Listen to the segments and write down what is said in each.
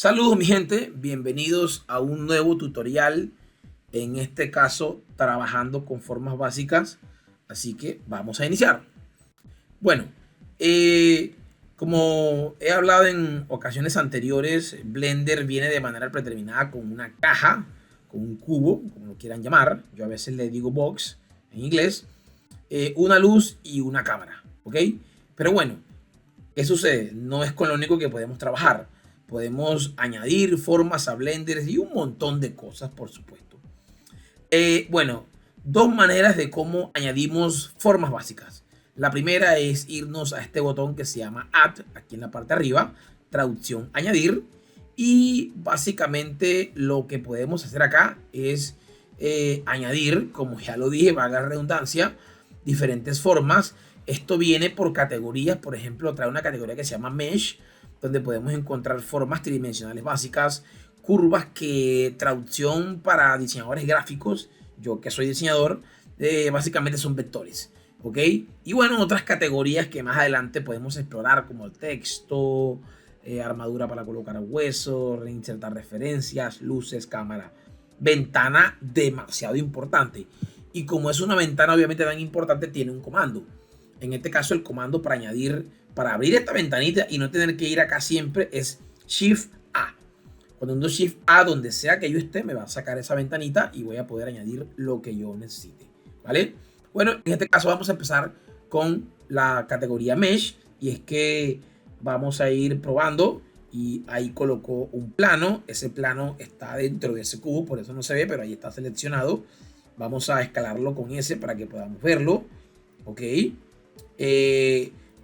Saludos mi gente, bienvenidos a un nuevo tutorial, en este caso trabajando con formas básicas, así que vamos a iniciar. Bueno, eh, como he hablado en ocasiones anteriores, Blender viene de manera predeterminada con una caja, con un cubo, como lo quieran llamar, yo a veces le digo box en inglés, una luz y una cámara, ¿ok? Pero bueno, ¿qué sucede? No es con lo único que podemos trabajar. Podemos añadir formas a Blender y un montón de cosas, por supuesto. Bueno, dos maneras de cómo añadimos formas básicas. La primera es irnos a este botón que se llama Add, aquí en la parte de arriba, traducción, añadir. Y básicamente lo que podemos hacer acá es añadir, como ya lo dije, valga la redundancia, diferentes formas. Esto viene por categorías, por ejemplo, trae una categoría que se llama Mesh, donde podemos encontrar formas tridimensionales básicas, curvas que traducción para diseñadores gráficos, yo que soy diseñador, básicamente son vectores, ¿ok? Y bueno, otras categorías que más adelante podemos explorar como el texto, armadura para colocar huesos, reinsertar referencias, luces, cámara. Ventana demasiado importante. Y como es una ventana obviamente tan importante, tiene un comando. En este caso el comando para añadir, para abrir esta ventanita y no tener que ir acá siempre es Shift A. Cuando uno Shift A, donde sea que yo esté, me va a sacar esa ventanita y voy a poder añadir lo que yo necesite, ¿vale? Bueno, en este caso vamos a empezar con la categoría Mesh, y es que vamos a ir probando, y ahí colocó un plano. Ese plano está dentro de ese cubo, por eso no se ve, pero ahí está seleccionado. Vamos a escalarlo con ese para que podamos verlo, ¿ok?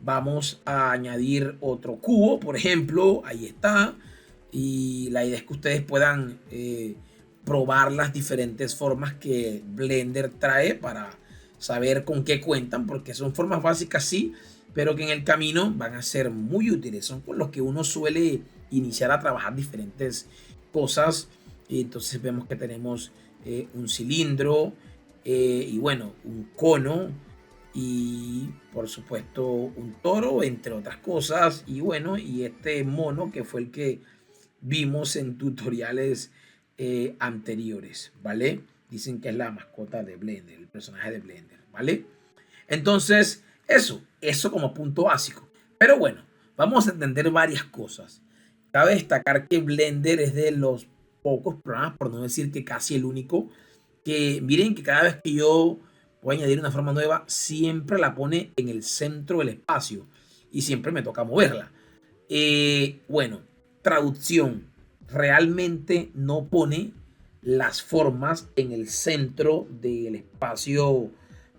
Vamos a añadir otro cubo, por ejemplo, ahí está. Y la idea es que ustedes puedan probar las diferentes formas que Blender trae para saber con qué cuentan, porque son formas básicas sí, pero que en el camino van a ser muy útiles. Son con los que uno suele iniciar a trabajar diferentes cosas. Y entonces vemos que tenemos un cilindro, y bueno, un cono, y por supuesto un toro, entre otras cosas. Y bueno, y este mono que fue el que vimos en tutoriales anteriores, ¿vale? Dicen que es la mascota de Blender, el personaje de Blender, ¿vale? Entonces, eso como punto básico. Pero bueno, vamos a entender varias cosas. Cabe destacar que Blender es de los pocos programas, por no decir que casi el único, que miren que cada vez que yo voy a añadir una forma nueva, siempre la pone en el centro del espacio y siempre me toca moverla. Bueno, traducción. Realmente no pone las formas en el centro del espacio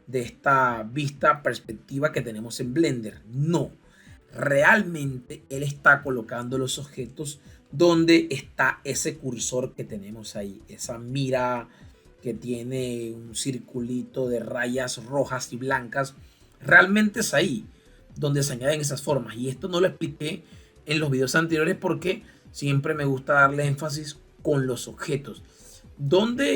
de esta vista perspectiva que tenemos en Blender. No, realmente él está colocando los objetos donde está ese cursor que tenemos ahí, esa mira que tiene un circulito de rayas rojas y blancas. Realmente es ahí donde se añaden esas formas, y esto no lo expliqué en los videos anteriores porque siempre me gusta darle énfasis con los objetos.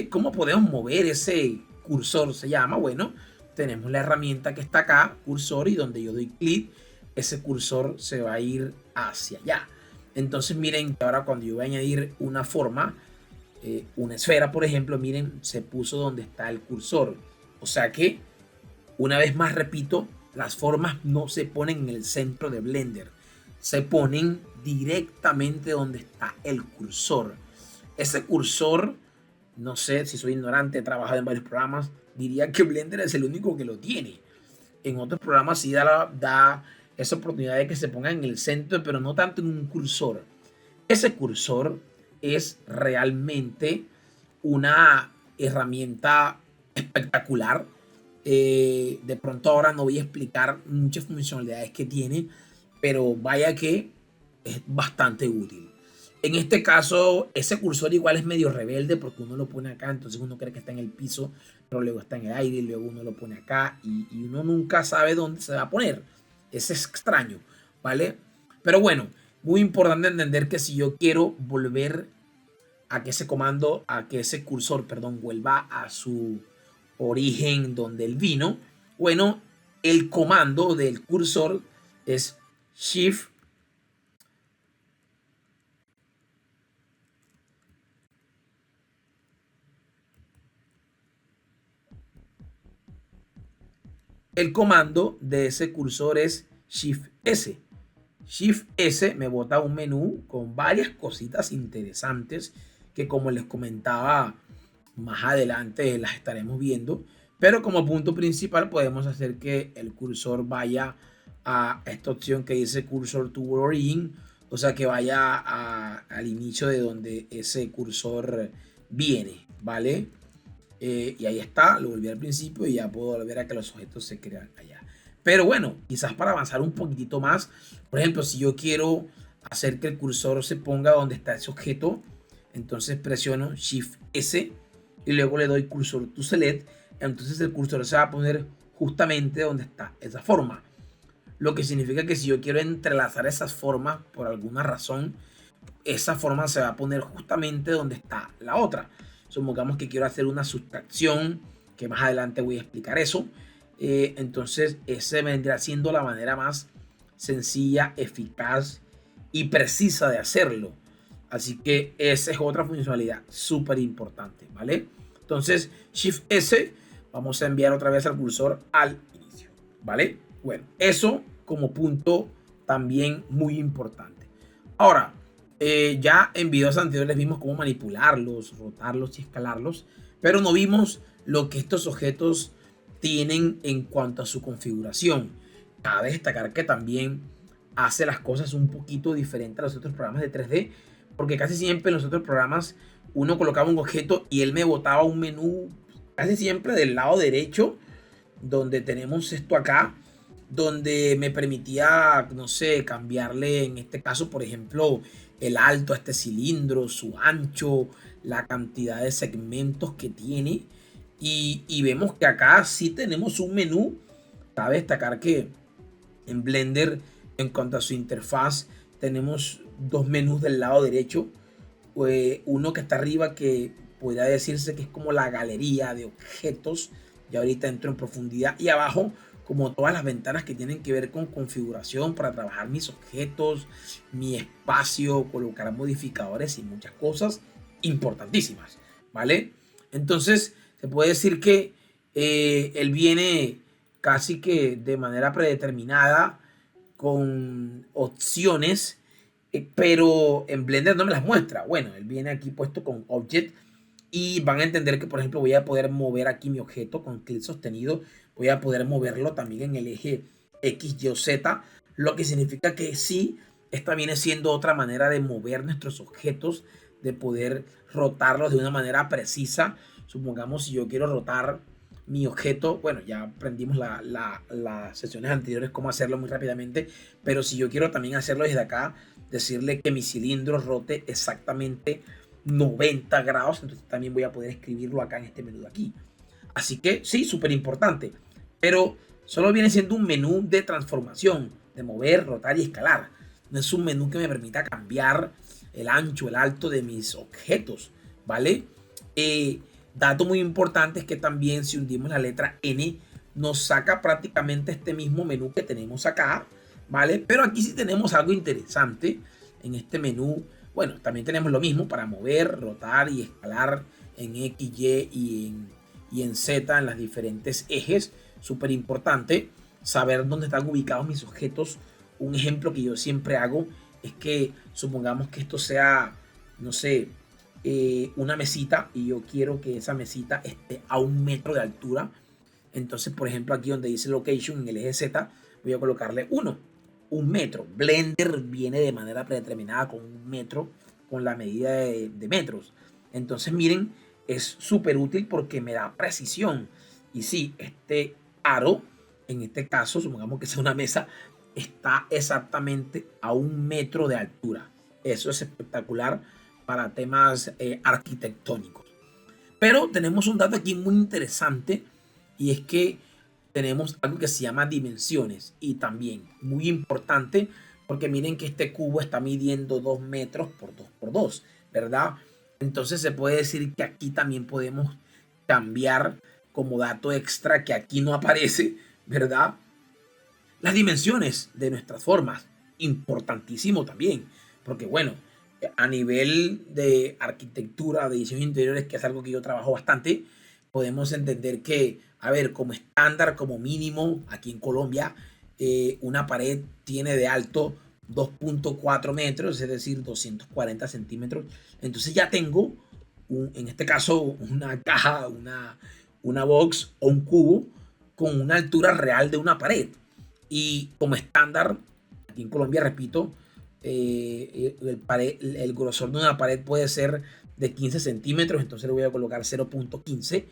¿Cómo podemos mover ese cursor? Se llama, bueno, tenemos la herramienta que está acá, cursor, y donde yo doy clic, ese cursor se va a ir hacia allá. Entonces miren que ahora cuando yo voy a añadir una forma, una esfera por ejemplo, miren, se puso donde está el cursor. O sea que, una vez más repito, las formas no se ponen en el centro de Blender, se ponen directamente donde está el cursor. Ese cursor, no sé si soy ignorante, he trabajado en varios programas, diría que Blender es el único que lo tiene. En otros programas sí da esa oportunidad de que se ponga en el centro, pero no tanto en un cursor. Ese cursor es realmente una herramienta espectacular. De pronto ahora no voy a explicar muchas funcionalidades que tiene, pero vaya que es bastante útil. En este caso, ese cursor igual es medio rebelde porque uno lo pone acá, entonces uno cree que está en el piso, pero luego está en el aire, y luego uno lo pone acá y uno nunca sabe dónde se va a poner. Es extraño, ¿vale? Pero bueno, muy importante entender que si yo quiero volver a que ese comando, a que ese cursor, perdón, vuelva a su origen donde él vino, bueno, el comando del cursor es Shift el comando de ese cursor es Shift S. Shift S me bota un menú con varias cositas interesantes que, como les comentaba, más adelante las estaremos viendo. Pero como punto principal podemos hacer que el cursor vaya a esta opción que dice Cursor to Origin, o sea que vaya al inicio de donde ese cursor viene, ¿vale? Y ahí está, lo volví al principio y ya puedo volver a que los objetos se crean allá. Pero bueno, quizás para avanzar un poquitito más, por ejemplo, si yo quiero hacer que el cursor se ponga donde está ese objeto, entonces presiono Shift S y luego le doy Cursor to Select, entonces el cursor se va a poner justamente donde está esa forma. Lo que significa que si yo quiero entrelazar esas formas por alguna razón, esa forma se va a poner justamente donde está la otra. Supongamos que quiero hacer una sustracción, que más adelante voy a explicar eso. Entonces, ese vendrá siendo la manera más sencilla, eficaz y precisa de hacerlo. Así que esa es otra funcionalidad súper importante, ¿vale? Entonces, Shift S, vamos a enviar otra vez al cursor al inicio, ¿vale? Bueno, eso como punto también muy importante. Ahora, ya en videos anteriores vimos cómo manipularlos, rotarlos y escalarlos, pero no vimos lo que estos objetos tienen en cuanto a su configuración. Cabe destacar que también hace las cosas un poquito diferente a los otros programas de 3D, porque casi siempre en los otros programas uno colocaba un objeto y él me botaba un menú casi siempre del lado derecho, donde tenemos esto acá, donde me permitía, no sé, cambiarle en este caso, por ejemplo, el alto a este cilindro, su ancho, la cantidad de segmentos que tiene. Y vemos que acá sí tenemos un menú. Cabe destacar que en Blender, en cuanto a su interfaz, tenemos dos menús del lado derecho. Uno que está arriba, que podría decirse que es como la galería de objetos. Y ahorita entro en profundidad. Y abajo, como todas las ventanas que tienen que ver con configuración para trabajar mis objetos, mi espacio, colocar modificadores y muchas cosas importantísimas, ¿vale? Entonces, se puede decir que él viene casi que de manera predeterminada con opciones, pero en Blender no me las muestra. Bueno, él viene aquí puesto con Object y van a entender que, por ejemplo, voy a poder mover aquí mi objeto con clic sostenido. Voy a poder moverlo también en el eje X, Y o Z, lo que significa que sí, esta viene siendo otra manera de mover nuestros objetos, de poder rotarlos de una manera precisa. Supongamos si yo quiero rotar mi objeto, bueno, ya aprendimos las sesiones anteriores cómo hacerlo muy rápidamente, pero si yo quiero también hacerlo desde acá, decirle que mi cilindro rote exactamente 90 grados, entonces también voy a poder escribirlo acá en este menú de aquí. Así que sí, súper importante, pero solo viene siendo un menú de transformación, de mover, rotar y escalar. No es un menú que me permita cambiar el ancho, el alto de mis objetos, ¿vale? Dato muy importante es que también si hundimos la letra N, nos saca prácticamente este mismo menú que tenemos acá, ¿vale? Pero aquí sí tenemos algo interesante en este menú. Bueno, también tenemos lo mismo para mover, rotar y escalar en X, y en Z, en las diferentes ejes. Súper importante saber dónde están ubicados mis objetos. Un ejemplo que yo siempre hago es que supongamos que esto sea, no sé, una mesita y yo quiero que esa mesita esté a 1 metro de altura. Entonces, por ejemplo, aquí donde dice location en el eje Z, voy a colocarle 1 metro. Blender viene de manera predeterminada con 1 metro, con la medida de metros. Entonces, miren, es súper útil porque me da precisión. Y sí, este aro, en este caso, supongamos que sea una mesa, está exactamente a 1 metro de altura. Eso es espectacular para temas arquitectónicos. Pero tenemos un dato aquí muy interesante y es que tenemos algo que se llama dimensiones y también muy importante porque miren que este cubo está midiendo 2 metros por 2 por 2, ¿verdad? Entonces se puede decir que aquí también podemos cambiar como dato extra que aquí no aparece, ¿verdad? Las dimensiones de nuestras formas, importantísimo también, porque bueno, a nivel de arquitectura, de diseños interiores, que es algo que yo trabajo bastante, podemos entender que, a ver, como estándar, como mínimo, aquí en Colombia, una pared tiene de alto 2.4 metros, es decir, 240 centímetros. Entonces ya tengo, en este caso, una caja, una box o un cubo con una altura real de una pared. Y como estándar, aquí en Colombia, repito, el grosor de una pared puede ser de 15 centímetros, entonces le voy a colocar 0.15.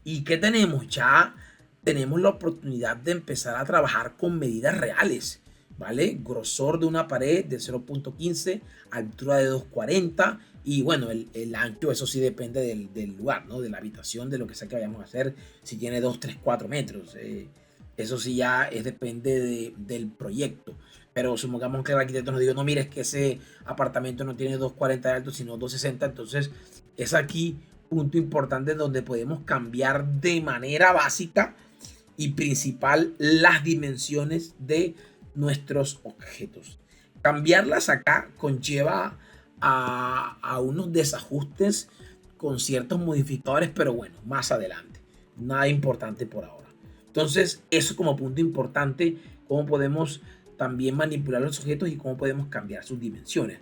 ¿Y qué tenemos? Ya tenemos la oportunidad de empezar a trabajar con medidas reales, ¿vale? Grosor de una pared de 0.15, altura de 2.40 y bueno, el ancho, eso sí depende del lugar, ¿no? De la habitación, de lo que sea que vayamos a hacer, si tiene 2, 3, 4 metros. Eso sí ya depende del proyecto. Pero supongamos que el arquitecto nos diga, no, mire, es que ese apartamento no tiene 2.40 de alto, sino 2.60. Entonces es aquí punto importante donde podemos cambiar de manera básica y principal las dimensiones de nuestros objetos. Cambiarlas acá conlleva a unos desajustes con ciertos modificadores, pero bueno, más adelante. Nada importante por ahora. Entonces, eso como punto importante, cómo podemos también manipular los objetos y cómo podemos cambiar sus dimensiones.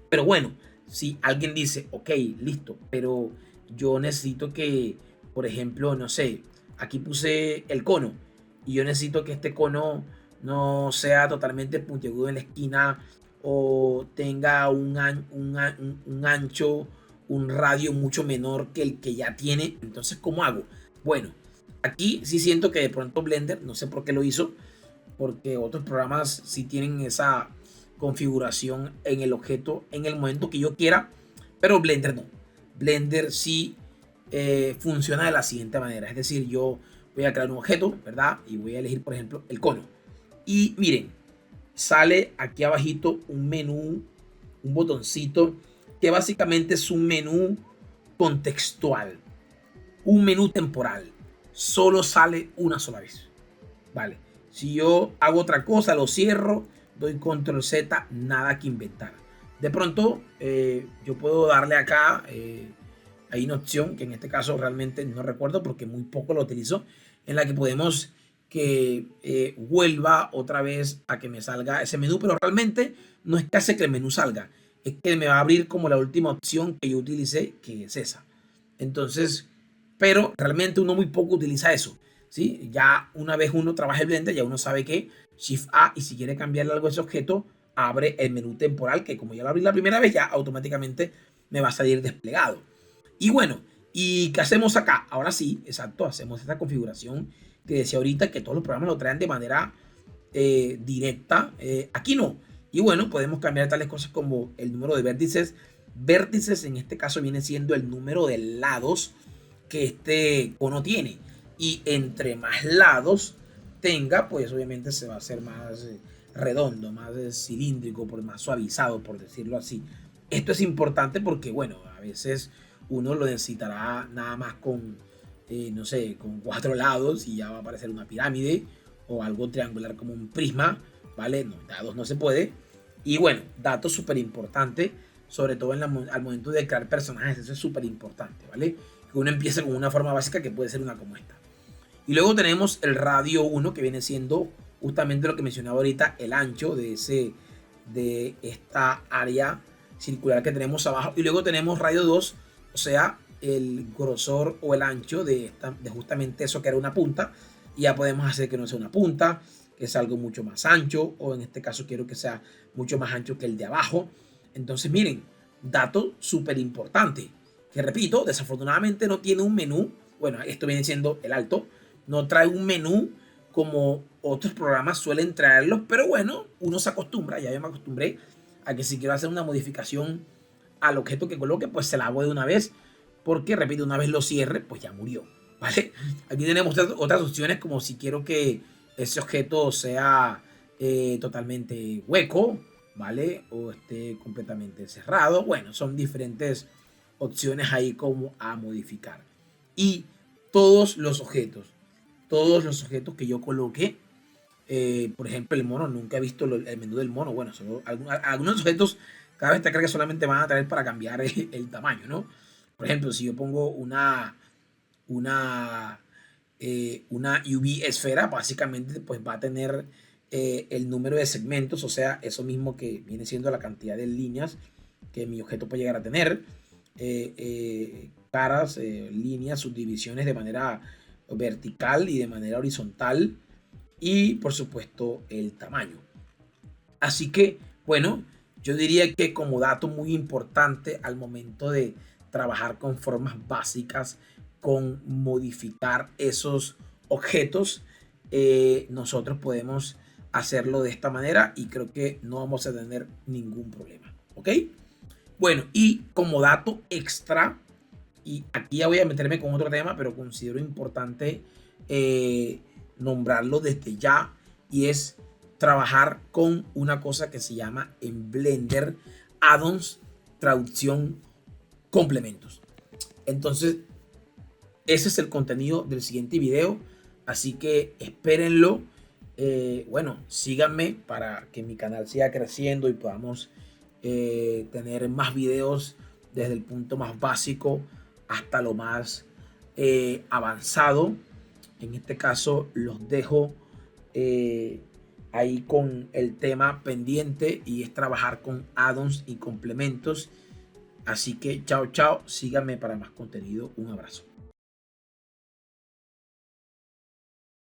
Pero bueno, si alguien dice, ok, listo, pero yo necesito que, por ejemplo, no sé, aquí puse el cono y yo necesito que este cono no sea totalmente puntiagudo en la esquina o tenga un ancho, un radio mucho menor que el que ya tiene. Entonces, ¿cómo hago? Bueno, aquí sí siento que de pronto Blender, no sé por qué lo hizo, porque otros programas sí tienen esa configuración en el objeto en el momento que yo quiera, pero Blender no. Blender sí funciona de la siguiente manera, es decir, yo voy a crear un objeto, ¿verdad? Y voy a elegir, por ejemplo, el cono. Y miren, sale aquí abajito un menú, un botoncito, que básicamente es un menú contextual, un menú temporal. Solo sale una sola vez. Vale. Si yo hago otra cosa, lo cierro, doy control Z, nada que inventar. De pronto, yo puedo darle acá, hay una opción que en este caso realmente no recuerdo porque muy poco lo utilizo, en la que podemos que vuelva otra vez a que me salga ese menú, pero realmente no es que hace que el menú salga, es que me va a abrir como la última opción que yo utilicé, que es esa. Entonces, pero realmente uno muy poco utiliza eso. ¿Sí? Ya una vez uno trabaja el Blender, ya uno sabe que Shift A, y si quiere cambiarle algo a ese objeto, abre el menú temporal, que como ya lo abrí la primera vez, ya automáticamente me va a salir desplegado. Y bueno, ¿y qué hacemos acá? Ahora sí, exacto, hacemos esta configuración que decía ahorita, que todos los programas lo traen de manera directa. Aquí no. Y bueno, podemos cambiar tales cosas como el número de vértices. Vértices en este caso viene siendo el número de lados que este cono tiene. Y entre más lados tenga, pues obviamente se va a hacer más redondo, más cilíndrico, más suavizado, por decirlo así. Esto es importante porque, bueno, a veces uno lo necesitará nada más con, no sé, con 4 lados y ya va a aparecer una pirámide o algo triangular como un prisma, ¿vale? No, dados no se puede. Y bueno, datos súper importante, sobre todo al momento de crear personajes, eso es súper importante, ¿vale? Que uno empiece con una forma básica que puede ser una como esta. Y luego tenemos el radio 1, que viene siendo justamente lo que mencionaba ahorita, el ancho de esta área circular que tenemos abajo. Y luego tenemos radio 2, o sea, el grosor o el ancho de justamente eso que era una punta. Y ya podemos hacer que no sea una punta, que sea algo mucho más ancho, o en este caso quiero que sea mucho más ancho que el de abajo. Entonces miren, dato súper importante, que repito, desafortunadamente no tiene un menú. Bueno, esto viene siendo el alto, no trae un menú como otros programas suelen traerlos, pero bueno, uno se acostumbra, ya yo me acostumbré a que si quiero hacer una modificación al objeto que coloque, pues se la hago de una vez, porque repito, una vez lo cierre, pues ya murió, ¿vale? Aquí tenemos otras opciones, como si quiero que ese objeto sea totalmente hueco, ¿vale? O esté completamente cerrado. Bueno, son diferentes opciones ahí como a modificar. Y todos los objetos que yo coloqué, por ejemplo, el mono, nunca he visto el menú del mono. Bueno, solo algunos objetos, cada vez te crees que solamente van a traer para cambiar el tamaño, ¿no? Por ejemplo, si yo pongo una UV esfera, básicamente pues va a tener el número de segmentos, o sea, eso mismo que viene siendo la cantidad de líneas que mi objeto puede llegar a tener, caras, líneas, subdivisiones de manera vertical y de manera horizontal, y por supuesto el tamaño. Así que, bueno, yo diría que como dato muy importante al momento de trabajar con formas básicas, con modificar esos objetos, nosotros podemos hacerlo de esta manera y creo que no vamos a tener ningún problema. ¿Ok? Bueno, y como dato extra, y aquí ya voy a meterme con otro tema, pero considero importante nombrarlo desde ya, y es trabajar con una cosa que se llama en Blender add-ons, traducción, complementos. Entonces, ese es el contenido del siguiente video, así que espérenlo. Bueno, síganme para que mi canal siga creciendo y podamos tener más videos desde el punto más básico hasta lo más avanzado. En este caso los dejo ahí con el tema pendiente, y es trabajar con add-ons y complementos. Así que chao, chao, síganme para más contenido. Un abrazo.